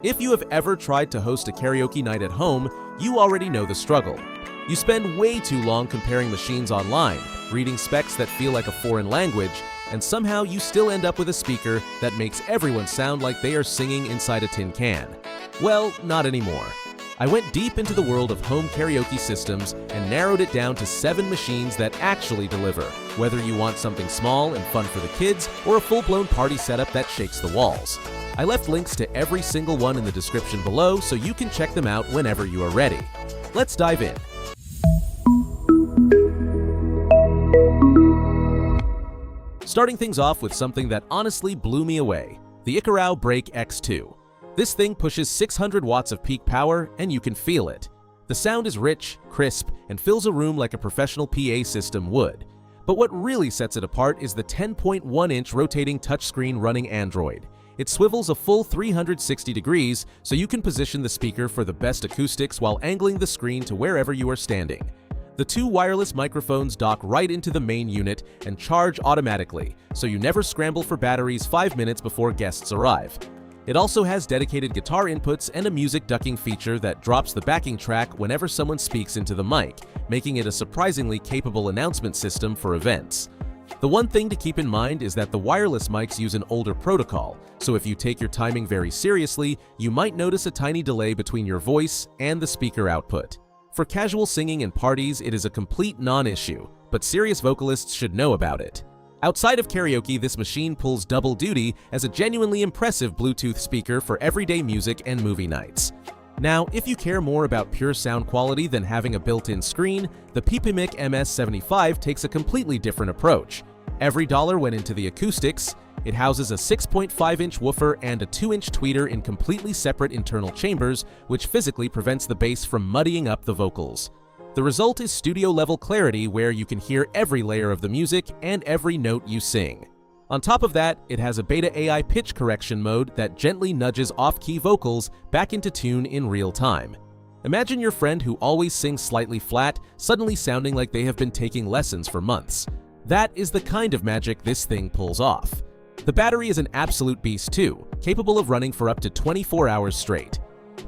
If you have ever tried to host a karaoke night at home, you already know the struggle. You spend way too long comparing machines online, reading specs that feel like a foreign language, and somehow you still end up with a speaker that makes everyone sound like they are singing inside a tin can. Well, not anymore. I went deep into the world of home karaoke systems and narrowed it down to 7 machines that actually deliver, whether you want something small and fun for the kids or a full-blown party setup that shakes the walls. I left links to every single one in the description below so you can check them out whenever you are ready. Let's dive in. Starting things off with something that honestly blew me away, the Karaoke Break X2. This thing pushes 600 watts of peak power, and you can feel it. The sound is rich, crisp, and fills a room like a professional PA system would. But what really sets it apart is the 10.1-inch rotating touchscreen running Android. It swivels a full 360 degrees, so you can position the speaker for the best acoustics while angling the screen to wherever you are standing. The 2 wireless microphones dock right into the main unit and charge automatically, so you never scramble for batteries 5 minutes before guests arrive. It also has dedicated guitar inputs and a music ducking feature that drops the backing track whenever someone speaks into the mic, making it a surprisingly capable announcement system for events. The one thing to keep in mind is that the wireless mics use an older protocol, so if you take your timing very seriously, you might notice a tiny delay between your voice and the speaker output. For casual singing and parties, it is a complete non-issue, but serious vocalists should know about it. Outside of karaoke, this machine pulls double duty as a genuinely impressive Bluetooth speaker for everyday music and movie nights. Now, if you care more about pure sound quality than having a built-in screen, the PPMic MS75 takes a completely different approach. Every dollar went into the acoustics. It houses a 6.5-inch woofer and a 2-inch tweeter in completely separate internal chambers, which physically prevents the bass from muddying up the vocals. The result is studio-level clarity where you can hear every layer of the music and every note you sing. On top of that, it has a Beta AI pitch correction mode that gently nudges off-key vocals back into tune in real time. Imagine your friend who always sings slightly flat suddenly sounding like they have been taking lessons for months. That is the kind of magic this thing pulls off. The battery is an absolute beast too, capable of running for up to 24 hours straight.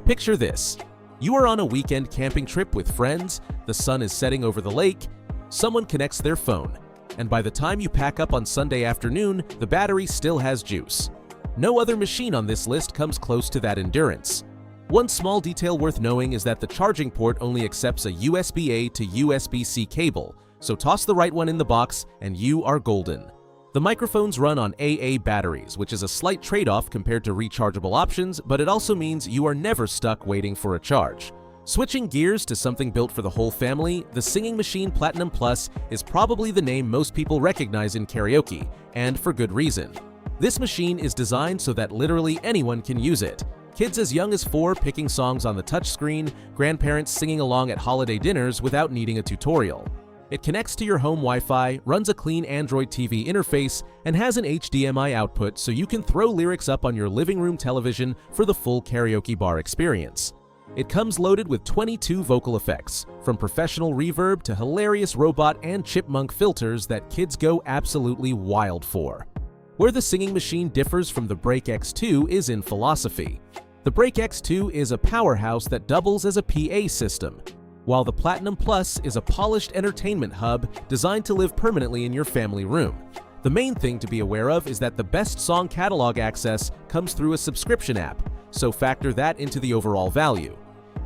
Picture this. You are on a weekend camping trip with friends, the sun is setting over the lake, someone connects their phone, and by the time you pack up on Sunday afternoon, the battery still has juice. No other machine on this list comes close to that endurance. One small detail worth knowing is that the charging port only accepts a USB-A to USB-C cable, so toss the right one in the box and you are golden. The microphones run on AA batteries, which is a slight trade-off compared to rechargeable options, but it also means you are never stuck waiting for a charge. Switching gears to something built for the whole family, the Singing Machine Platinum Plus is probably the name most people recognize in karaoke, and for good reason. This machine is designed so that literally anyone can use it. Kids as young as 4 picking songs on the touchscreen, grandparents singing along at holiday dinners without needing a tutorial. It connects to your home Wi-Fi, runs a clean Android TV interface, and has an HDMI output so you can throw lyrics up on your living room television for the full karaoke bar experience. It comes loaded with 22 vocal effects, from professional reverb to hilarious robot and chipmunk filters that kids go absolutely wild for. Where the Singing Machine differs from the Break X2 is in philosophy. The Break X2 is a powerhouse that doubles as a PA system, while the Platinum Plus is a polished entertainment hub designed to live permanently in your family room. The main thing to be aware of is that the best song catalog access comes through a subscription app, so factor that into the overall value.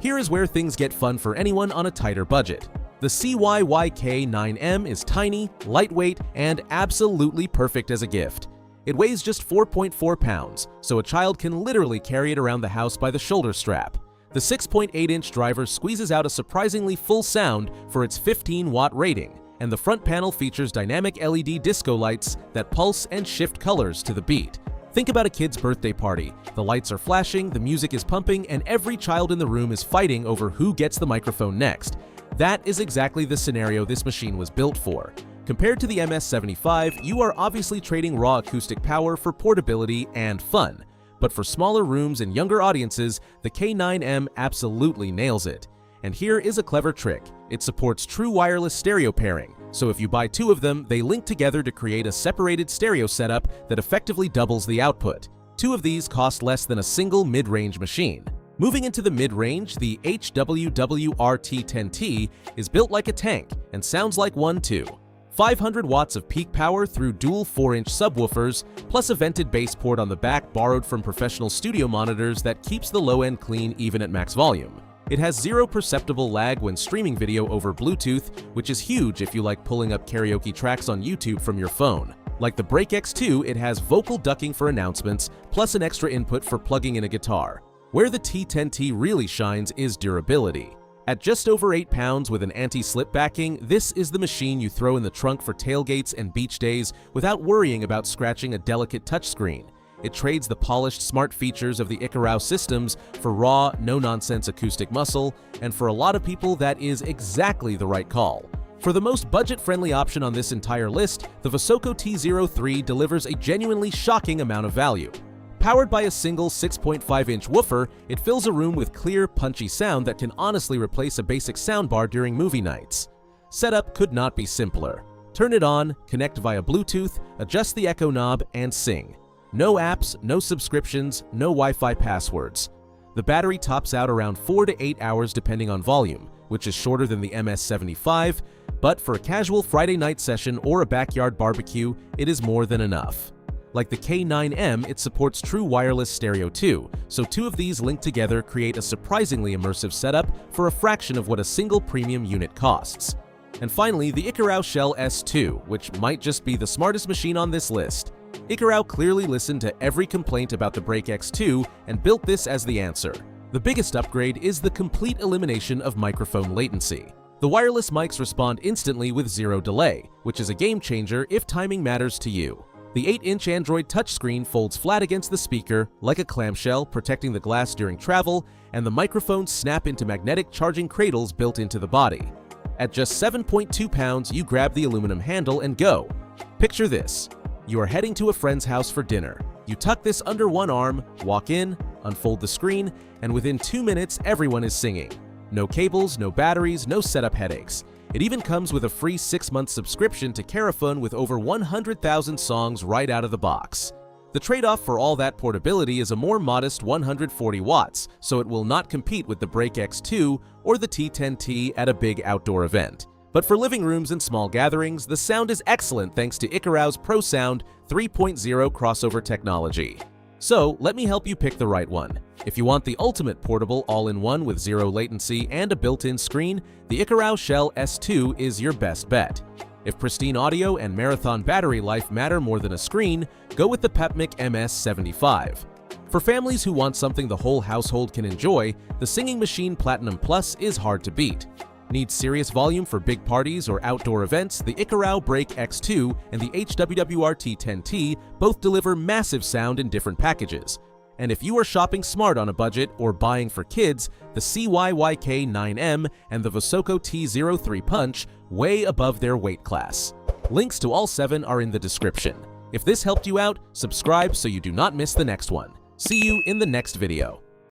Here is where things get fun for anyone on a tighter budget. The CYYK9M is tiny, lightweight, and absolutely perfect as a gift. It weighs just 4.4 pounds, so a child can literally carry it around the house by the shoulder strap. The 6.8-inch driver squeezes out a surprisingly full sound for its 15-watt rating, and the front panel features dynamic LED disco lights that pulse and shift colors to the beat. Think about a kid's birthday party. The lights are flashing, the music is pumping, and every child in the room is fighting over who gets the microphone next. That is exactly the scenario this machine was built for. Compared to the MS75, you are obviously trading raw acoustic power for portability and fun. But for smaller rooms and younger audiences, the K9M absolutely nails it. And here is a clever trick. It supports true wireless stereo pairing, so if you buy 2 of them, they link together to create a separated stereo setup that effectively doubles the output. Two of these cost less than a single mid-range machine. Moving into the mid-range, the HWWRT10T is built like a tank and sounds like one too. 500 watts of peak power through dual 4-inch subwoofers, plus a vented bass port on the back borrowed from professional studio monitors that keeps the low end clean even at max volume. It has zero perceptible lag when streaming video over Bluetooth, which is huge if you like pulling up karaoke tracks on YouTube from your phone. Like the Break X2, it has vocal ducking for announcements, plus an extra input for plugging in a guitar. Where the T10T really shines is durability. At just over 8 pounds with an anti-slip backing, this is the machine you throw in the trunk for tailgates and beach days without worrying about scratching a delicate touchscreen. It trades the polished smart features of the Icarao systems for raw, no-nonsense acoustic muscle, and for a lot of people that is exactly the right call. For the most budget-friendly option on this entire list, the Vosoco T03 delivers a genuinely shocking amount of value. Powered by a single 6.5-inch woofer, it fills a room with clear, punchy sound that can honestly replace a basic soundbar during movie nights. Setup could not be simpler. Turn it on, connect via Bluetooth, adjust the echo knob, and sing. No apps, no subscriptions, no Wi-Fi passwords. The battery tops out around 4 to 8 hours depending on volume, which is shorter than the MS75, but for a casual Friday night session or a backyard barbecue, it is more than enough. Like the K9M, it supports true wireless stereo too, so two of these linked together create a surprisingly immersive setup for a fraction of what a single premium unit costs. And finally, the Icarao Shell S2, which might just be the smartest machine on this list. Icarao clearly listened to every complaint about the Break X2 and built this as the answer. The biggest upgrade is the complete elimination of microphone latency. The wireless mics respond instantly with zero delay, which is a game changer if timing matters to you. The 8-inch Android touchscreen folds flat against the speaker, like a clamshell, protecting the glass during travel, and the microphones snap into magnetic charging cradles built into the body. At just 7.2 pounds, you grab the aluminum handle and go. Picture this. You are heading to a friend's house for dinner. You tuck this under one arm, walk in, unfold the screen, and within 2 minutes, everyone is singing. No cables, no batteries, no setup headaches. It even comes with a free 6-month subscription to Carafun with over 100,000 songs right out of the box. The trade-off for all that portability is a more modest 140 watts, so it will not compete with the Break X2 or the T10T at a big outdoor event. But for living rooms and small gatherings, the sound is excellent thanks to Icarao's ProSound 3.0 crossover technology. So let me help you pick the right one. If you want the ultimate portable all-in-one with zero latency and a built-in screen, the Icarao Shell S2 is your best bet. If pristine audio and marathon battery life matter more than a screen, go with the Pepmic MS75. For families who want something the whole household can enjoy, the Singing Machine Platinum Plus is hard to beat. Need serious volume for big parties or outdoor events? The Icarao Break X2 and the HWWRT10T both deliver massive sound in different packages. And if you are shopping smart on a budget or buying for kids, the CYYK9M and the Vosoco T03 Punch way above their weight class. Links to all 7 are in the description. If this helped you out, subscribe so you do not miss the next one. See you in the next video.